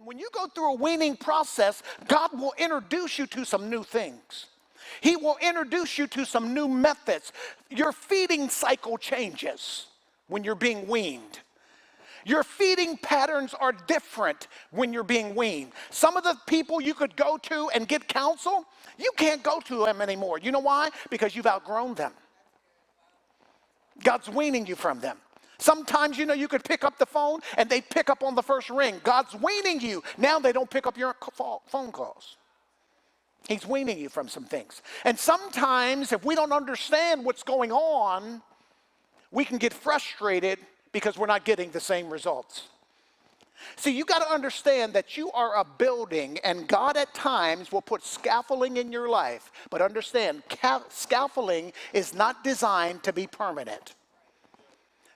And when you go through a weaning process, God will introduce you to some new things. He will introduce you to some new methods. Your feeding cycle changes when you're being weaned. Your feeding patterns are different when you're being weaned. Some of the people you could go to and get counsel, you can't go to them anymore. You know why? Because you've outgrown them. God's weaning you from them. Sometimes, you could pick up the phone and they pick up on the first ring. God's weaning you. Now they don't pick up your phone calls. He's weaning you from some things. And sometimes if we don't understand what's going on, we can get frustrated because we're not getting the same results. See, you got to understand that you are a building, and God at times will put scaffolding in your life. But understand, scaffolding is not designed to be permanent.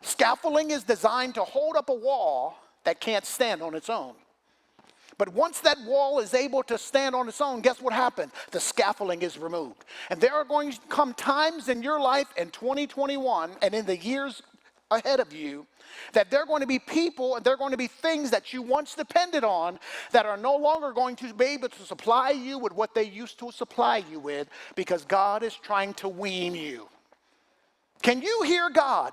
Scaffolding is designed to hold up a wall that can't stand on its own. But once that wall is able to stand on its own, guess what happened? The scaffolding is removed. And there are going to come times in your life in 2021 and in the years ahead of you that there are going to be people and there are going to be things that you once depended on that are no longer going to be able to supply you with what they used to supply you with, because God is trying to wean you. Can you hear God?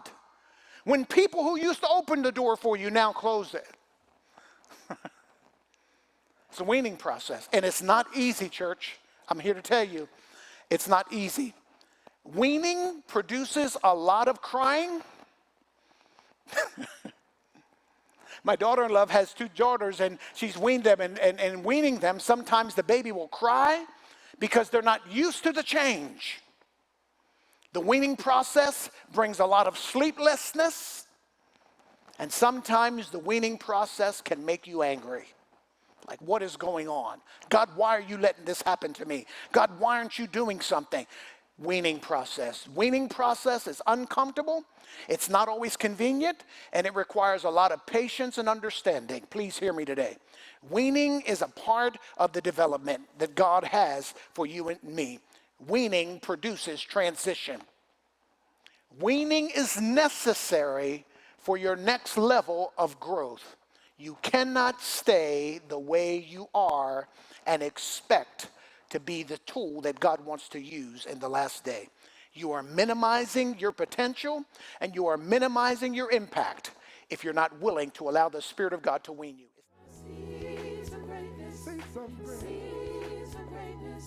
When people who used to open the door for you now close it. It's a weaning process. And it's not easy, church. I'm here to tell you, it's not easy. Weaning produces a lot of crying. My daughter-in-law has 2 daughters, and she's weaned them. And weaning them, sometimes the baby will cry because they're not used to the change. The weaning process brings a lot of sleeplessness, and sometimes the weaning process can make you angry. Like, what is going on? God, why are you letting this happen to me? God, why aren't you doing something? Weaning process. Weaning process is uncomfortable. It's not always convenient, and it requires a lot of patience and understanding. Please hear me today. Weaning is a part of the development that God has for you and me. Weaning produces transition. Weaning is necessary for your next level of growth. You cannot stay the way you are and expect to be the tool that God wants to use in the last day. You are minimizing your potential and you are minimizing your impact if you're not willing to allow the Spirit of God to wean you. Seeds of greatness, seeds of greatness, seeds of greatness,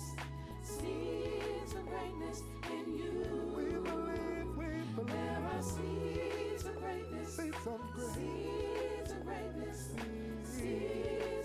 seeds of greatness in you. We believe there are seeds of greatness, seeds of greatness, seeds of greatness, seeds